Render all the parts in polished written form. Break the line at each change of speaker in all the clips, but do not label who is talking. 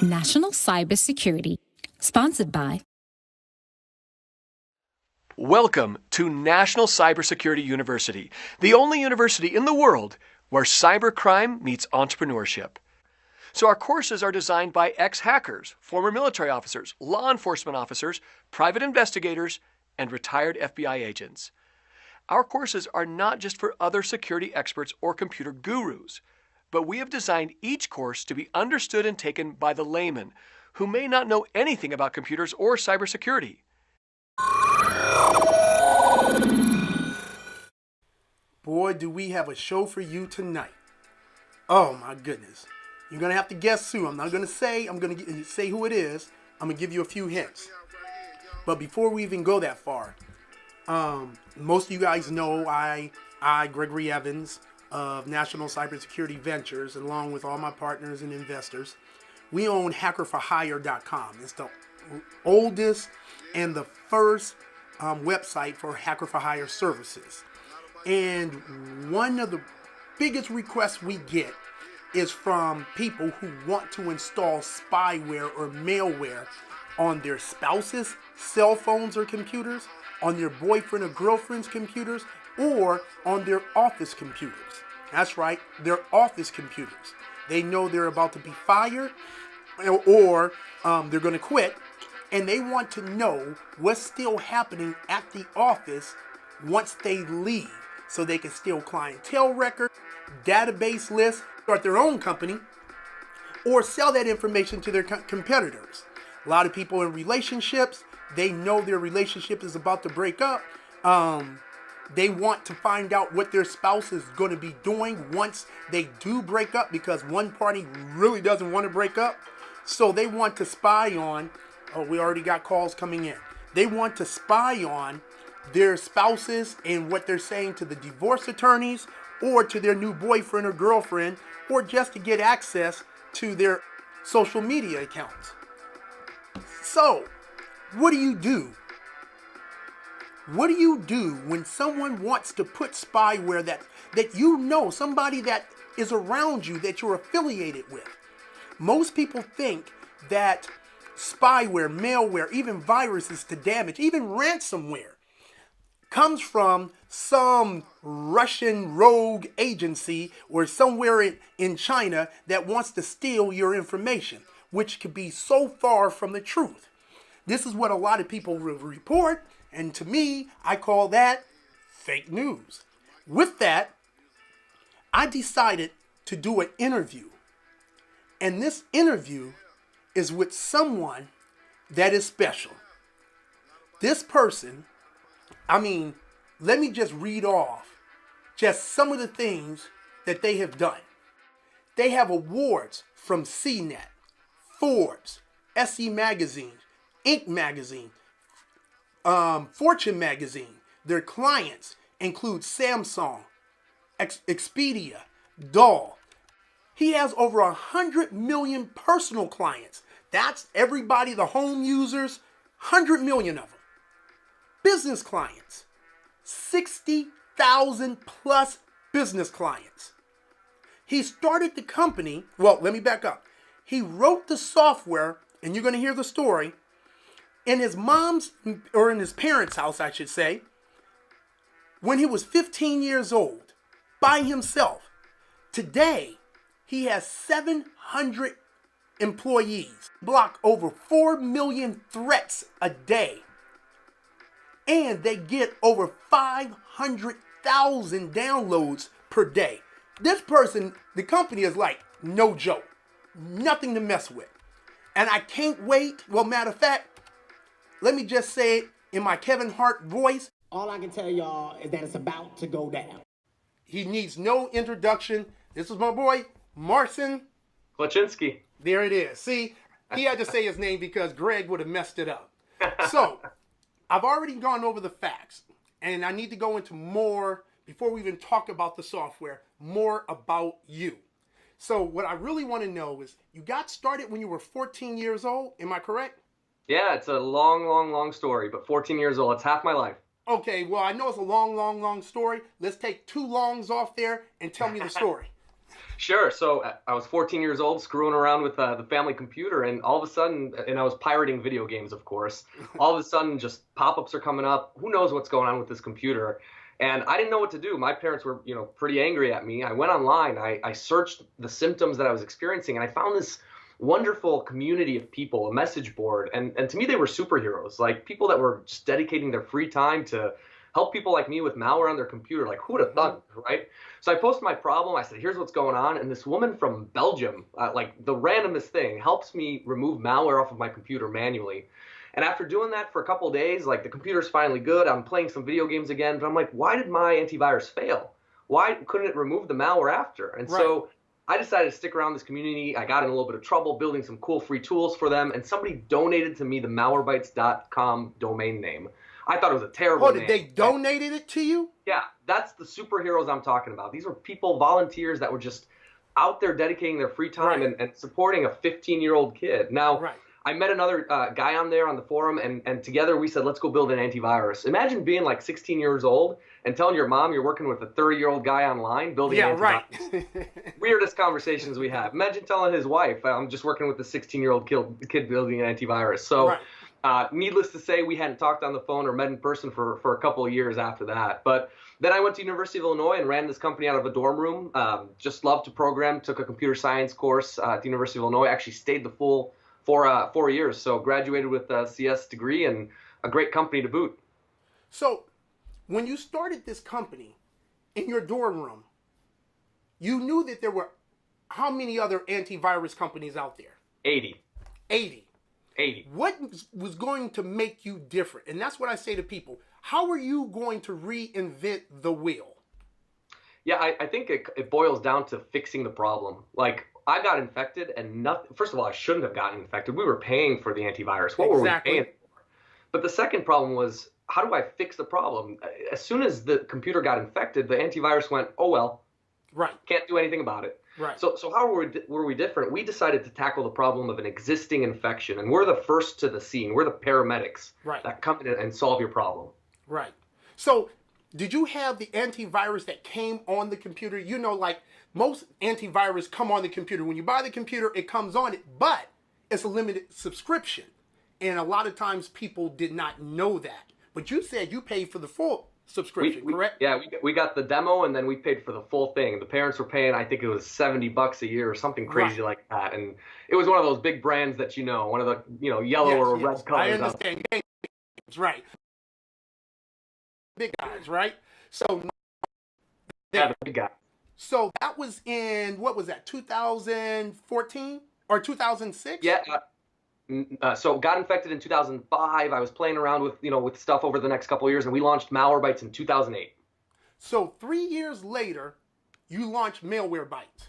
National Cybersecurity, sponsored by.
Welcome to National Cybersecurity University, the only university in the world where cybercrime meets entrepreneurship. So our courses are designed by ex-hackers, former military officers, law enforcement officers, private investigators, and retired FBI agents. Our courses are not just for other security experts or computer gurus, but we have designed each course to be understood and taken by the layman who may not know anything about computers or cybersecurity.
Boy, do we have a show for you tonight. Oh my goodness. You're going to have to guess who. I'm not going to say. I'm going to say who it is. I'm going to give you a few hints. But before we even go that far, most of you guys know I, Gregory Evans of National Cybersecurity Ventures, along with all my partners and investors, we own hackerforhire.com. It's the oldest and the first website for Hacker for Hire services. And one of the biggest requests we get is from people who want to install spyware or malware on their spouses' cell phones or computers, on their boyfriend or girlfriend's computers, or on their office computers. That's right, their office computers. They know they're about to be fired or they're going to quit, and they want to know what's still happening at the office once they leave, so they can steal clientele records, database lists, start their own company, or sell that information to their competitors. A lot of people in relationships, they know their relationship is about to break up. They want to find out what their spouse is going to be doing once they do break up, because one party really doesn't want to break up. So they want to spy on, we already got calls coming in. They want to spy on their spouses and what they're saying to the divorce attorneys or to their new boyfriend or girlfriend, or just to get access to their social media accounts. So, what do you do? What do you do when someone wants to put spyware that you know, somebody that is around you that you're affiliated with? Most people think that spyware, malware, even viruses to damage, even ransomware, comes from some Russian rogue agency or somewhere in China that wants to steal your information, which could be so far from the truth. This is what a lot of people will report, and to me, I call that fake news. With that, I decided to do an interview. And this interview is with someone that is special. This person, let me just read off just some of the things that they have done. They have awards from CNET, Forbes, SE Magazine, Inc. Magazine, Fortune Magazine. Their clients include Samsung, Expedia, Dell. He has over 100 million personal clients. That's everybody, the home users, 100 million of them. Business clients, 60,000 plus business clients. He started the company, well, let me back up. He wrote the software, and you're going to hear the story, in his mom's, or in his parents' house, I should say, when he was 15 years old, by himself. Today, he has 700 employees, block over 4 million threats a day, and they get over 500,000 downloads per day. This person, the company is like no joke, nothing to mess with. And I can't wait. Well, matter of fact, let me just say it in my Kevin Hart voice.
All I can tell y'all is that it's about to go down.
He needs no introduction. This is my boy, Marcin
Klaczynski.
There it is. See, he had to say his name because Greg would have messed it up. So, I've already gone over the facts, and I need to go into more, before we even talk about the software, more about you. So, what I really want to know is, you got started when you were 14 years old, am I correct?
Yeah, it's a long story, but 14 years old, it's half my life.
Okay, well, I know it's a long story. Let's take 2 longs off there and tell me the story.
Sure. So I was 14 years old, screwing around with the family computer, and all of a sudden, and I was pirating video games, of course. All of a sudden, just pop-ups are coming up. Who knows what's going on with this computer? And I didn't know what to do. My parents were, pretty angry at me. I went online. I searched the symptoms that I was experiencing, and I found this wonderful community of people, a message board, and to me, they were superheroes, like people that were just dedicating their free time to help people like me with malware on their computer. Like, who would have thought, right? So I posted my problem. I said, here's what's going on. And this woman from Belgium, like the randomest thing, helps me remove malware off of my computer manually. And after doing that for a couple of days, like the computer's finally good. I'm playing some video games again. But I'm like, why did my antivirus fail? Why couldn't it remove the malware after? And so I decided to stick around this community. I got in a little bit of trouble building some cool free tools for them. And somebody donated to me the malwarebytes.com domain name. I thought it was a terrible name.
They donated it to you?
Yeah, that's the superheroes I'm talking about. These were people, volunteers that were just out there dedicating their free time and supporting a 15-year-old kid. Now, I met another guy on there on the forum, and together we said, let's go build an antivirus. Imagine being like 16 years old and telling your mom you're working with a 30-year-old guy online building an antivirus. Weirdest conversations we have. Imagine telling his wife, I'm just working with a 16-year-old kid building an antivirus. So. Needless to say, we hadn't talked on the phone or met in person for a couple of years after that. But then I went to University of Illinois and ran this company out of a dorm room. Just loved to program, took a computer science course at the University of Illinois, actually stayed the full 4 years. So graduated with a CS degree and a great company to boot.
So when you started this company in your dorm room, you knew that there were how many other antivirus companies out there?
80.
80. What was going to make you different? And that's what I say to people. How are you going to reinvent the wheel?
Yeah, I think it boils down to fixing the problem. Like, I got infected and nothing. First of all, I shouldn't have gotten infected. We were paying for the antivirus. What were we paying for? But the second problem was, how do I fix the problem? As soon as the computer got infected, the antivirus went, oh, well, can't do anything about it. So how were we different? We decided to tackle the problem of an existing infection, and we're the first to the scene. We're the paramedics that come in and solve your problem.
So did you have the antivirus that came on the computer? You know, like most antivirus come on the computer. When you buy the computer, it comes on it, but it's a limited subscription. And a lot of times people did not know that. But you said you paid for the full subscription, correct?
Yeah, we got the demo and then we paid for the full thing. The parents were paying, I think it was $70 a year or something crazy like that. And it was one of those big brands that one of the yellow or red colors.
I understand. Right. Big guys, right? So
the big guy.
So that was in, what was that, 2014 or 2006?
Yeah. So got infected in 2005. I was playing around with stuff over the next couple of years, and we launched Malwarebytes in 2008.
So 3 years later, you launched Malwarebytes.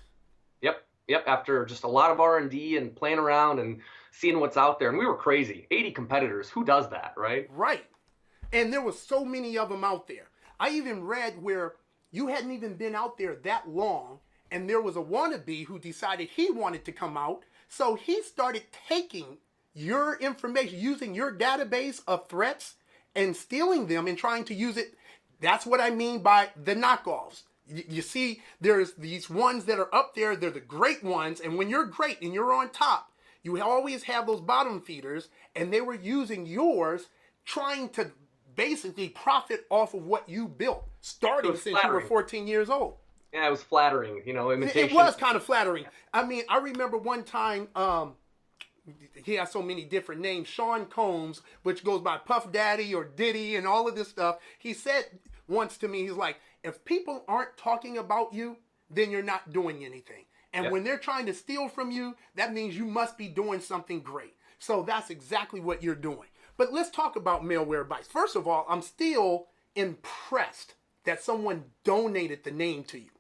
Yep. After just a lot of R&D and playing around and seeing what's out there, and we were crazy. 80 competitors. Who does that, right?
Right. And there was so many of them out there. I even read where you hadn't even been out there that long, and there was a wannabe who decided he wanted to come out, so he started taking your information, using your database of threats and stealing them and trying to use it. That's what I mean by the knockoffs. You see, there's these ones that are up there. They're the great ones. And when you're great and you're on top, you always have those bottom feeders. And they were using yours, trying to basically profit off of what you built, starting since you were 14 years old.
Yeah, it was flattering, imitation.
It was kind of flattering. I mean, I remember one time, he has so many different names, Sean Combs, which goes by Puff Daddy or Diddy and all of this stuff. He said once to me, he's like, if people aren't talking about you, then you're not doing anything. And when they're trying to steal from you, that means you must be doing something great. So that's exactly what you're doing. But let's talk about Malwarebytes. First of all, I'm still impressed that someone donated the name to you.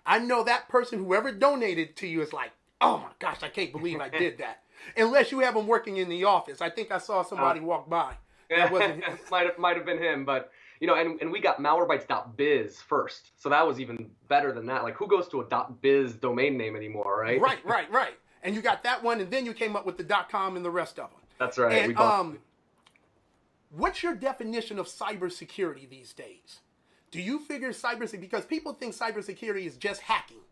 I know that person, whoever donated to you, is like, oh my gosh, I can't believe I did that. Unless you have them working in the office. I think I saw somebody walk by. That wasn't him.
might have been him, but and we got malwarebytes.biz first. So that was even better than that. Like, who goes to a .biz domain name anymore, right?
Right. And you got that one, and then you came up with the .com and the rest of them.
That's right.
And what's your definition of cybersecurity these days? Do you figure cybersecurity, because people think cybersecurity is just hacking.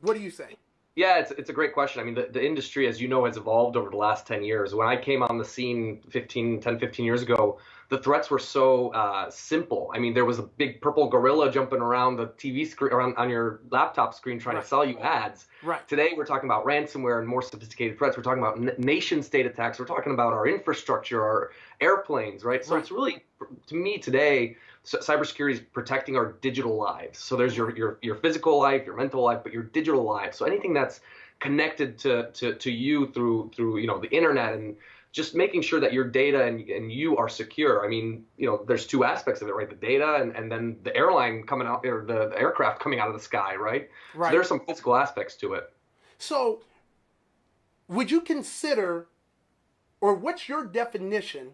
What do you say?
Yeah, it's a great question. I mean, the industry, as you know, has evolved over the last 10 years. When I came on the scene 15 years ago, the threats were so simple. I mean, there was a big purple gorilla jumping around the TV screen, around on your laptop screen trying to sell you ads.
Right.
Today, we're talking about ransomware and more sophisticated threats. We're talking about nation state attacks. We're talking about our infrastructure, our airplanes, right? So it's really, to me today, cybersecurity is protecting our digital lives. So there's your physical life, your mental life, but your digital life. So anything that's connected to you through the internet, and just making sure that your data and you are secure. I mean, there's two aspects of it, right? The data and then the airline coming out, or the aircraft coming out of the sky, right? So there's some physical aspects to it.
So would you consider, or what's your definition?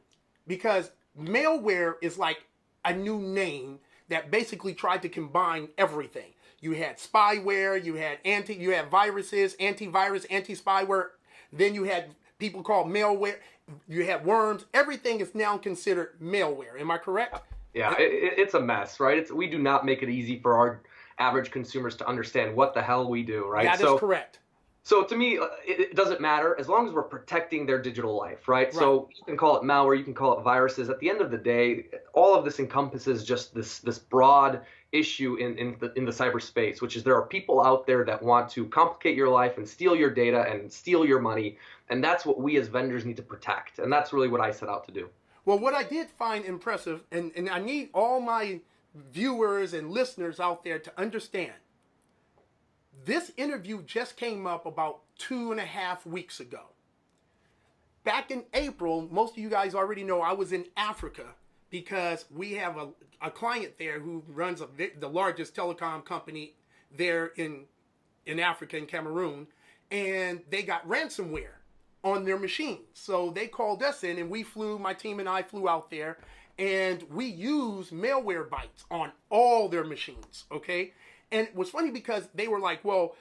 Because malware is like a new name that basically tried to combine everything. You had spyware, you had viruses, antivirus, anti-spyware. Then you had people called malware. You had worms. Everything is now considered malware. Am I correct?
Yeah, it's a mess, right? We do not make it easy for our average consumers to understand what the hell we do, right?
That is correct.
So to me, it doesn't matter as long as we're protecting their digital life, right? So you can call it malware, you can call it viruses. At the end of the day, all of this encompasses just this broad issue in the cyberspace, which is there are people out there that want to complicate your life and steal your data and steal your money, and that's what we as vendors need to protect, and that's really what I set out to do.
Well, what I did find impressive, and I need all my viewers and listeners out there to understand, this interview just came up about 2.5 weeks ago. Back in April, most of you guys already know I was in Africa because we have a client there who runs the largest telecom company there in Africa, in Cameroon, and they got ransomware on their machines. So they called us in, and my team and I flew out there, and we used malware bites on all their machines, okay? And it was funny because they were like, well,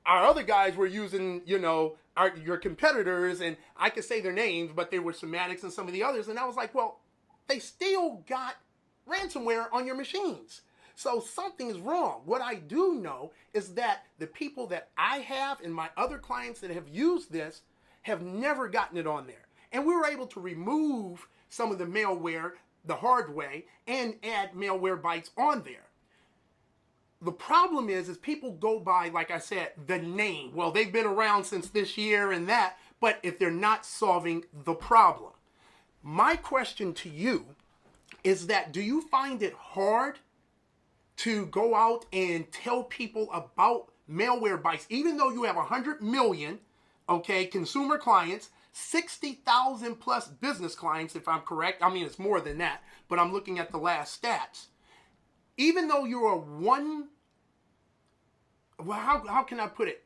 our other guys were using, your competitors, and I could say their names, but they were Semantics and some of the others. And I was like, well, they still got ransomware on your machines. So something is wrong. What I do know is that the people that I have and my other clients that have used this have never gotten it on there. And we were able to remove some of the malware the hard way and add malware bites on there. The problem is people go by, like I said, the name. Well, they've been around since this year and that, but if they're not solving the problem. My question to you is that, do you find it hard to go out and tell people about malware bites, even though you have 100 million, consumer clients, 60,000 plus business clients, if I'm correct? I mean, it's more than that, but I'm looking at the last stats. Even though you're how can I put it?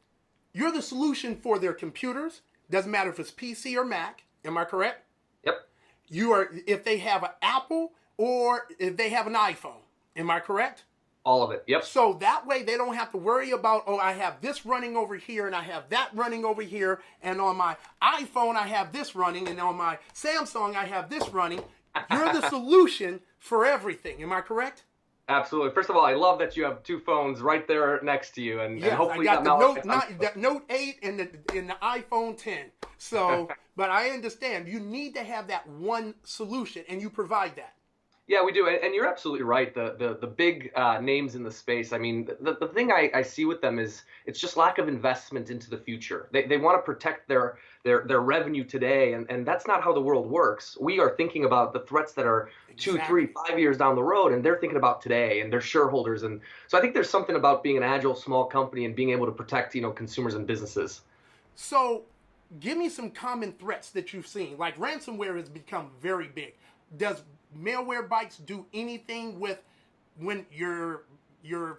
You're the solution for their computers. Doesn't matter if it's PC or Mac. Am I correct?
Yep.
You are, if they have an Apple or if they have an iPhone. Am I correct?
All of it. Yep.
So that way they don't have to worry about, I have this running over here and I have that running over here, and on my iPhone I have this running, and on my Samsung I have this running. You're the solution for everything. Am I correct?
Absolutely. First of all, I love that you have two phones right there next to you, and hopefully
I got the Note 8 and the iPhone 10. So, but I understand you need to have that one solution, and you provide that.
Yeah, we do, and you're absolutely right. The big names in the space. I mean, the thing I see with them is it's just lack of investment into the future. They want to protect their revenue today, and that's not how the world works. We are thinking about the threats that are 2, 3, 5 years down the road, and they're thinking about today and their shareholders. And so I think there's something about being an agile small company and being able to protect consumers and businesses.
So, give me some common threats that you've seen. Like ransomware has become very big. Does malware bites do anything with when your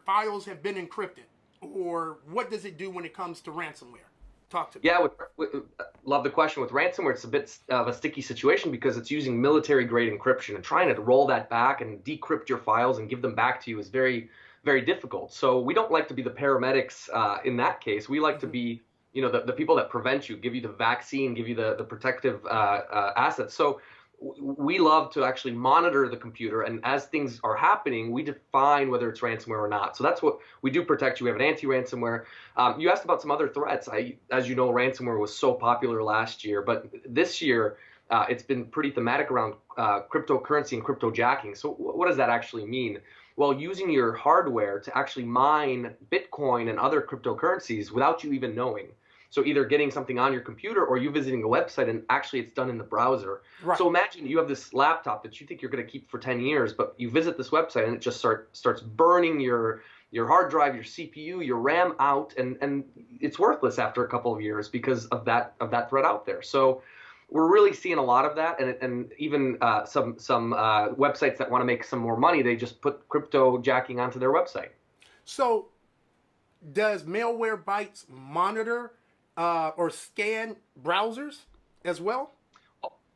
files have been encrypted, or what does it do when it comes to ransomware? Talk to me.
Yeah, love the question. With ransomware, it's a bit of a sticky situation because it's using military-grade encryption, and trying to roll that back and decrypt your files and give them back to you is very, very difficult. So we don't like to be the paramedics in that case. We like to be, the people that prevent you, give you the vaccine, give you the protective assets. So we love to actually monitor the computer, and as things are happening, we define whether it's ransomware or not. So that's what we do, protect you. We have an anti-ransomware. You asked about some other threats. As you know, ransomware was so popular last year, but this year it's been pretty thematic around cryptocurrency and cryptojacking. So what does that actually mean? Well, using your hardware to actually mine Bitcoin and other cryptocurrencies without you even knowing. So either getting something on your computer or you visiting a website and actually it's done in the browser.
Right.
So imagine you have this laptop that you think you're going to keep for 10 years, but you visit this website and it just starts burning your hard drive, your CPU, your RAM out, and it's worthless after a couple of years because of that threat out there. So we're really seeing a lot of that, and even some websites that want to make some more money, they just put crypto jacking onto their website.
So does Malwarebytes monitor or scan browsers as well?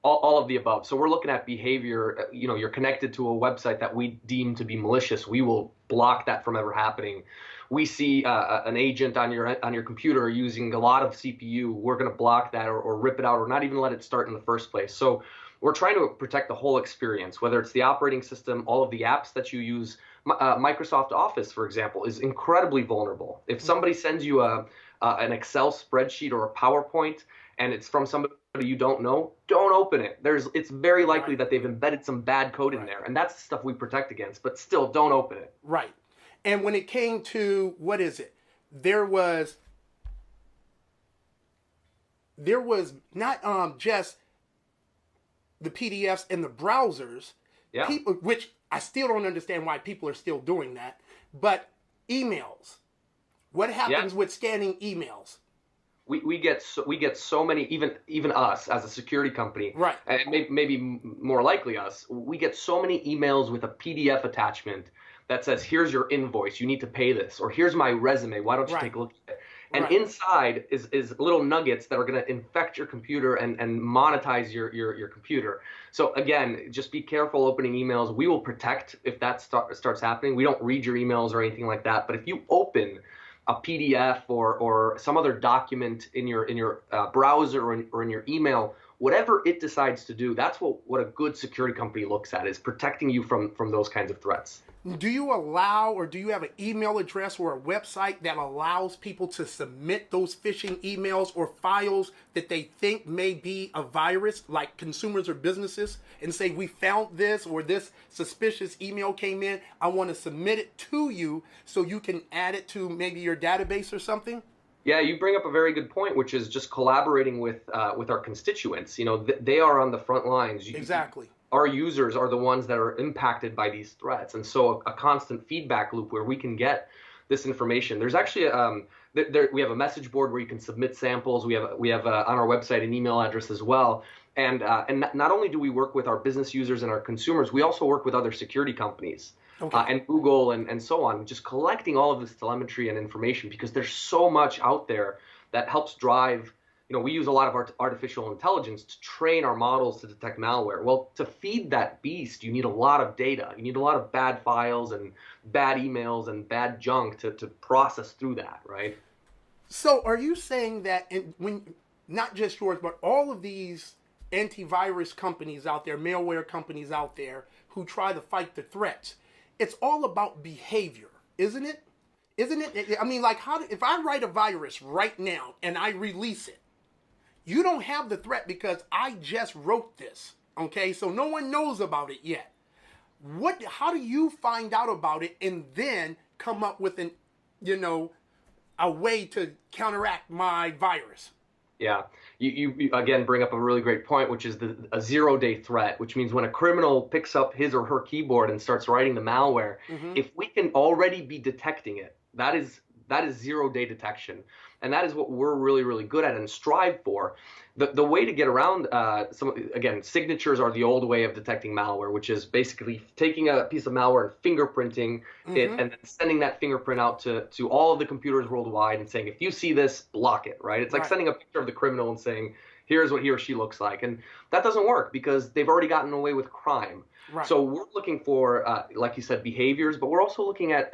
All of the above. So we're looking at behavior. You're connected to a website that we deem to be malicious. We will block that from ever happening. We see an agent on your computer using a lot of CPU. We're going to block that or rip it out or not even let it start in the first place. So we're trying to protect the whole experience, whether it's the operating system, all of the apps that you use. Microsoft Office, for example, is incredibly vulnerable. If somebody sends you an Excel spreadsheet or a PowerPoint and it's from somebody you don't know, don't open it. It's very likely that they've embedded some bad code in there, and that's the stuff we protect against, but still don't open it.
Right. And when it came to, what is it? There was not just the PDFs and the browsers,
Yeah.
people, which I still don't understand why people are still doing that, but emails. What happens with scanning emails?
We get so many, even us as a security company,
Right?
and maybe more likely us, we get so many emails with a PDF attachment that says, here's your invoice, you need to pay this, or here's my resume, why don't you take a look at it? And inside is little nuggets that are going to infect your computer and monetize your computer. So again, just be careful opening emails. We will protect if that starts happening. We don't read your emails or anything like that, but if you open a PDF or some other document in your browser or in your email, whatever it decides to do, that's what a good security company looks at, is protecting you from those kinds of threats.
Do you allow, or do you have an email address or a website that allows people to submit those phishing emails or files that they think may be a virus, like consumers or businesses, and say, we found this or this suspicious email came in, I want to submit it to you so you can add it to maybe your database or something?
Yeah, you bring up a very good point, which is just collaborating with our constituents. They are on the front lines.
Exactly.
Our users are the ones that are impacted by these threats, and so a constant feedback loop where we can get this information. There's actually we have a message board where you can submit samples. We have on our website an email address as well. And not only do we work with our business users and our consumers, we also work with other security companies. And Google and so on, just collecting all of this telemetry and information, because there's so much out there that helps drive. We use a lot of artificial intelligence to train our models to detect malware. Well, to feed that beast, you need a lot of data. You need a lot of bad files and bad emails and bad junk to process through that, right?
So are you saying that when not just yours, but all of these antivirus companies out there, malware companies out there who try to fight the threats, it's all about behavior, isn't it? Isn't it? I mean, like, if I write a virus right now and I release it, you don't have the threat because I just wrote this, okay? So no one knows about it yet. How do you find out about it and then come up with a way to counteract my virus?
Yeah, you again bring up a really great point, which is a 0-day threat, which means when a criminal picks up his or her keyboard and starts writing the malware, if we can already be detecting it, that is 0-day detection. And that is what we're really, really good at and strive for. The way to get around signatures are the old way of detecting malware, which is basically taking a piece of malware and fingerprinting it and then sending that fingerprint out to all of the computers worldwide and saying, if you see this, block it, right? It's like sending a picture of the criminal and saying, here's what he or she looks like. And that doesn't work because they've already gotten away with crime. Right. So we're looking for, like you said, behaviors, but we're also looking at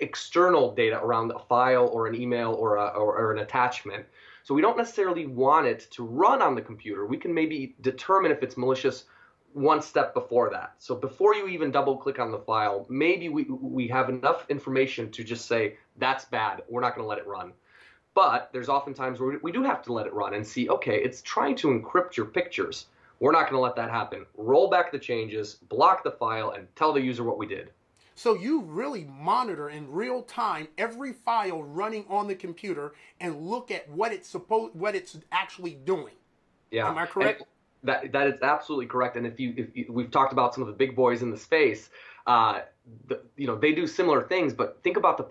external data around a file or an email or an attachment. So we don't necessarily want it to run on the computer. We can maybe determine if it's malicious one step before that. So before you even double click on the file, maybe we have enough information to just say, that's bad, we're not going to let it run. But there's often times where we do have to let it run and see, okay, it's trying to encrypt your pictures. We're not going to let that happen. Roll back the changes, block the file, and tell the user what we did.
So you really monitor in real time every file running on the computer and look at what it's actually doing.
Yeah.
Am I correct?
And that is absolutely correct. And if we've talked about some of the big boys in the space, they do similar things, but think about the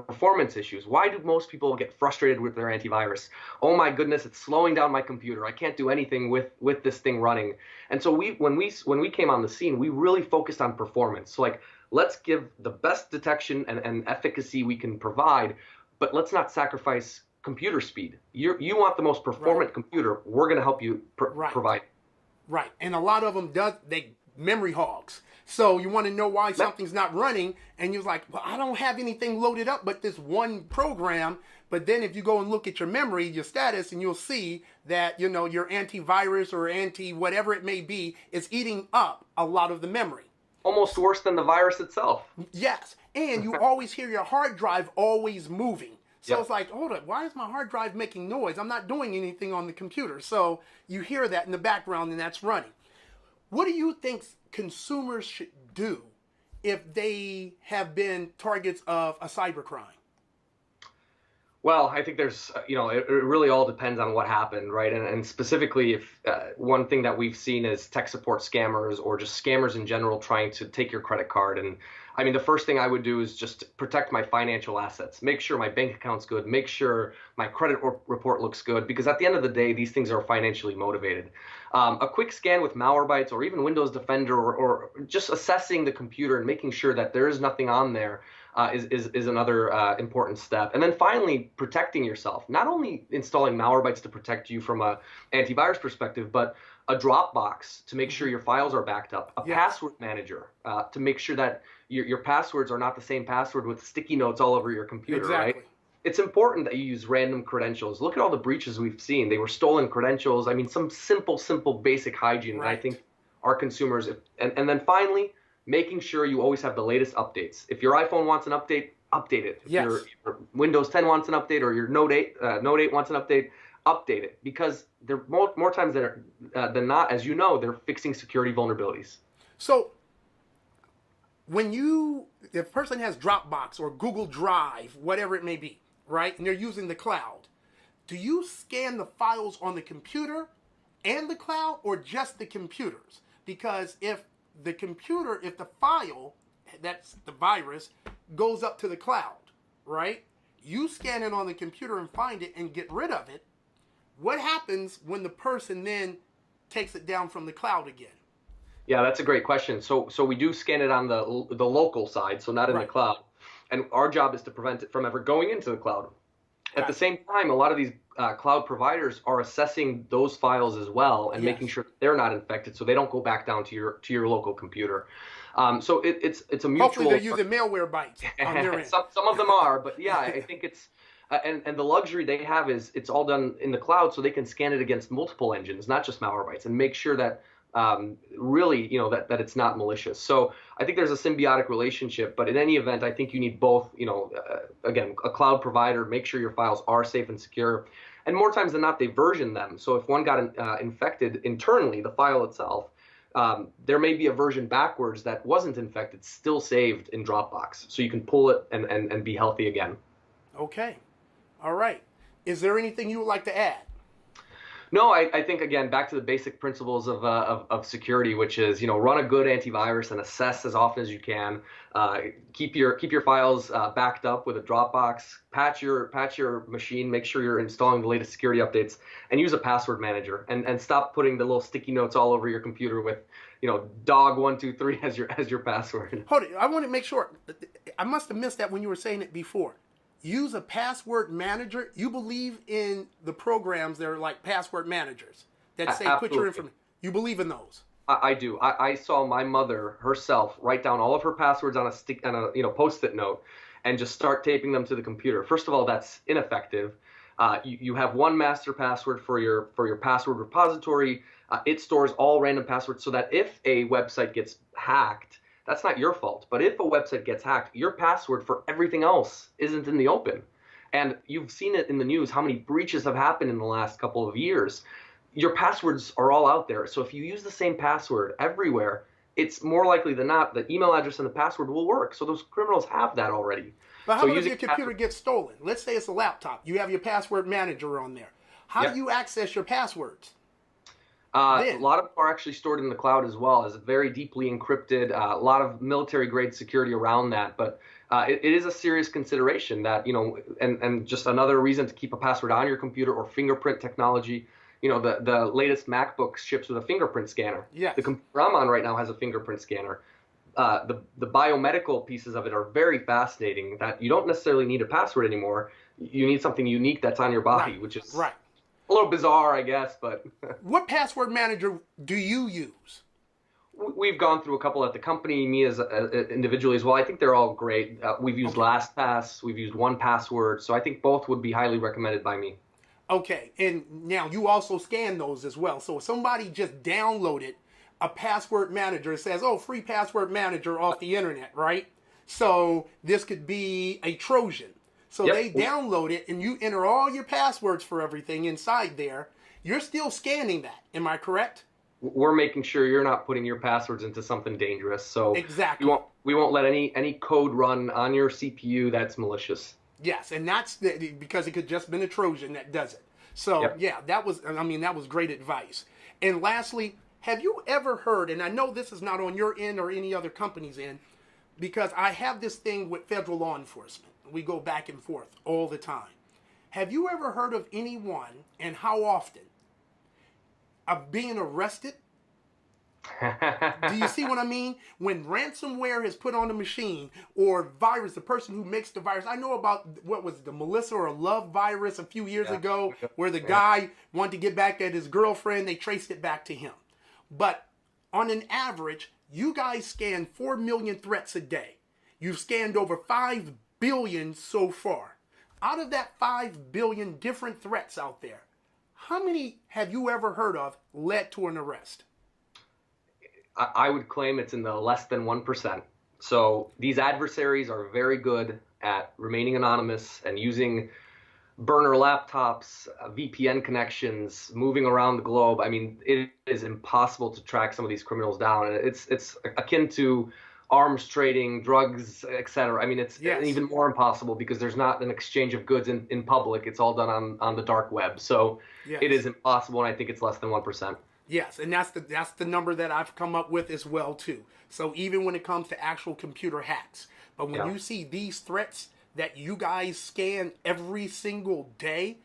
performance issues. Why do most people get frustrated with their antivirus? Oh my goodness, it's slowing down my computer. I can't do anything with this thing running. And so when we came on the scene, we really focused on performance. So like, let's give the best detection and efficacy we can provide, but let's not sacrifice computer speed. You want the most performant computer. We're going to help you provide.
Right. And a lot of them they memory hogs. So you want to know why something's not running, and you're like, well, I don't have anything loaded up but this one program. But then if you go and look at your memory, your status, and you'll see that, your antivirus or whatever it may be is eating up a lot of the memory.
Almost worse than the virus itself.
Yes. And you always hear your hard drive always moving. So It's like, hold up, why is my hard drive making noise? I'm not doing anything on the computer. So you hear that in the background, and that's running. What do you think consumers should do if they have been targets of a cybercrime?
Well, I think there's, it really all depends on what happened, right? And specifically, if one thing that we've seen is tech support scammers or just scammers in general trying to take your credit card. And I mean, the first thing I would do is just protect my financial assets, make sure my bank account's good, make sure my credit report looks good, because at the end of the day, these things are financially motivated. A quick scan with Malwarebytes or even Windows Defender or just assessing the computer and making sure that there is nothing on there is another important step. And then finally, protecting yourself. Not only installing Malwarebytes to protect you from an antivirus perspective, but a Dropbox to make sure your files are backed up, a password manager to make sure that your passwords are not the same password with sticky notes all over your computer, right? It's important that you use random credentials. Look at all the breaches we've seen. They were stolen credentials. I mean, some simple basic hygiene that I think our consumers, and then finally, making sure you always have the latest updates. If your iPhone wants an update, update it. If your Windows 10 wants an update or your Note 8 wants an update, update it. Because they're more times than not, as you know, they're fixing security vulnerabilities.
So if a person has Dropbox or Google Drive, whatever it may be, right, and they're using the cloud, do you scan the files on the computer and the cloud or just the computers? Because if the file, that's the virus, goes up to the cloud, right? You scan it on the computer and find it and get rid of it. What happens when the person then takes it down from the cloud again?
Yeah, that's a great question. So we do scan it on the local side, so not in the cloud. And our job is to prevent it from ever going into the cloud. At the same time, a lot of these cloud providers are assessing those files as well and making sure they're not infected, so they don't go back down to your local computer. So it's a mutual.
Hopefully they're using Malwarebytes on their end.
Some of them are, but yeah, I think it's and the luxury they have is it's all done in the cloud, so they can scan it against multiple engines, not just Malwarebytes, and make sure that really, that it's not malicious. So I think there's a symbiotic relationship, but in any event, I think you need both, again, a cloud provider, make sure your files are safe and secure. And more times than not, they version them. So if one got infected internally, the file itself, there may be a version backwards that wasn't infected, still saved in Dropbox. So you can pull it and be healthy again.
Okay. All right. Is there anything you would like to add?
No, I think, again, back to the basic principles of security, which is, run a good antivirus and assess as often as you can. Keep your files backed up with a Dropbox. Patch your machine. Make sure you're installing the latest security updates, and use a password manager. And stop putting the little sticky notes all over your computer with, dog123 as your password.
Hold it. I want to make sure. I must have missed that when you were saying it before. Use a password manager. You believe in the programs that are like password managers that say put your information. You believe in those?
I do. I saw my mother herself write down all of her passwords on a Post-it note, and just start taping them to the computer. First of all, that's ineffective. You have one master password for your password repository. It stores all random passwords so that if a website gets hacked, that's not your fault. But if a website gets hacked, your password for everything else isn't in the open. And you've seen it in the news how many breaches have happened in the last couple of years. Your passwords are all out there. So if you use the same password everywhere, it's more likely than not the email address and the password will work. So those criminals have that already.
But how
So
about if
using
your computer gets stolen? Let's say it's a laptop. You have your password manager on there. How do you access your passwords?
A lot of them are actually stored in the cloud as well, as very deeply encrypted. A lot of military-grade security around that, but it is a serious consideration that, and just another reason to keep a password on your computer or fingerprint technology. The latest MacBook ships with a fingerprint scanner.
Yes.
The computer I'm on right now has a fingerprint scanner. The biomedical pieces of it are very fascinating. That you don't necessarily need a password anymore. You need something unique that's on your body, which is a little bizarre, I guess. But
what password manager do you use?
We've gone through a couple at the company, me as individually as well. I think they're all great. We've used LastPass, we've used 1Password, so I think both would be highly recommended by me.
Okay, and now you also scan those as well. So if somebody just downloaded a password manager, it says, oh, free password manager off the internet, right? So this could be a Trojan. So they download it and you enter all your passwords for everything inside there. You're still scanning that. Am I correct?
We're making sure you're not putting your passwords into something dangerous. So
exactly.
We won't let any code run on your CPU that's malicious.
Yes, and that's because it could just been a Trojan that does it. So yeah, that was great advice. And lastly, have you ever heard, and I know this is not on your end or any other company's end, because I have this thing with federal law enforcement. We go back and forth all the time. Have you ever heard of anyone, and how often, of being arrested? Do you see what I mean? When ransomware is put on the machine or virus, the person who makes the virus. I know about what was the Melissa or Love virus a few years ago where the guy wanted to get back at his girlfriend. They traced it back to him. But on an average, you guys scan 4 million threats a day. You've scanned over 5 billion so far. Out of that 5 billion different threats out there, how many have you ever heard of led to an arrest?
I would claim it's in the less than 1%. So these adversaries are very good at remaining anonymous and using burner laptops, VPN connections, moving around the globe. I mean, it is impossible to track some of these criminals down. And it's akin to arms trading, drugs, etc. I mean, it's even more impossible because there's not an exchange of goods in public. It's all done on the dark web. So it is impossible, and I think it's less than 1%.
Yes, and that's the number that I've come up with as well too. So even when it comes to actual computer hacks, but when you see these threats that you guys scan every single day,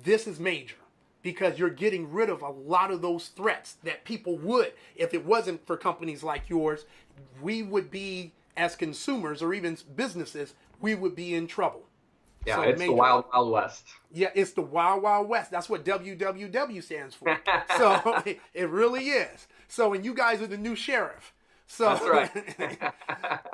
this is major because you're getting rid of a lot of those threats that people would, if it wasn't for companies like yours, we would be, as consumers or even businesses, we would be in trouble.
Yeah,
So
it's the wild, wild west.
Yeah, it's the wild, wild west. That's what WWW stands for. So it really is. So, and you guys are the new sheriff. So,
that's right.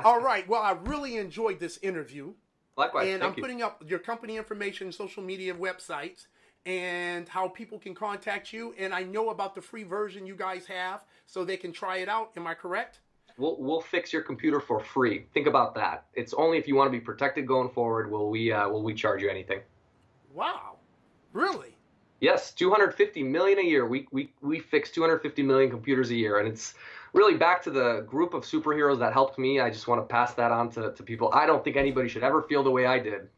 All right. Well, I really enjoyed this interview.
Likewise.
And
Thank
I'm putting up your company information, social media websites, and how people can contact you. And I know about the free version you guys have, so they can try it out. Am I correct?
We'll fix your computer for free. Think about that. It's only if you want to be protected going forward will we charge you anything.
Wow, really?
Yes, 250 million a year. We fix 250 million computers a year, and it's really back to the group of superheroes that helped me. I just want to pass that on to people. I don't think anybody should ever feel the way I did.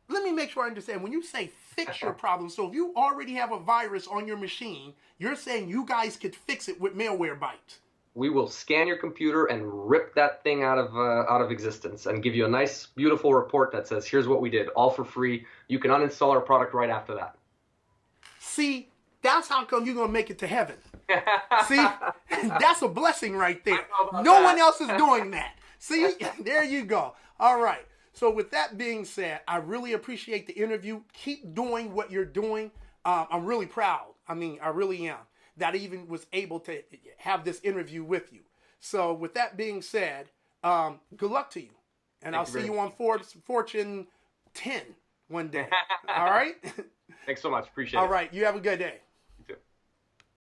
Let me make sure I understand. When you say fix your problem, so if you already have a virus on your machine, you're saying you guys could fix it with malware bytes.
We will scan your computer and rip that thing out of existence and give you a nice, beautiful report that says, here's what we did, all for free. You can uninstall our product right after that.
See, that's how come you're going to make it to heaven. See, that's a blessing right there. No one else is doing that. See, there you go. All right. So with that being said, I really appreciate the interview. Keep doing what you're doing. I'm really proud. I mean, I really am. That I even was able to have this interview with you. So with that being said, good luck to you. And I'll see you on Fortune 10 one day. All right?
Thanks so much. Appreciate it.
All right. You have a good day.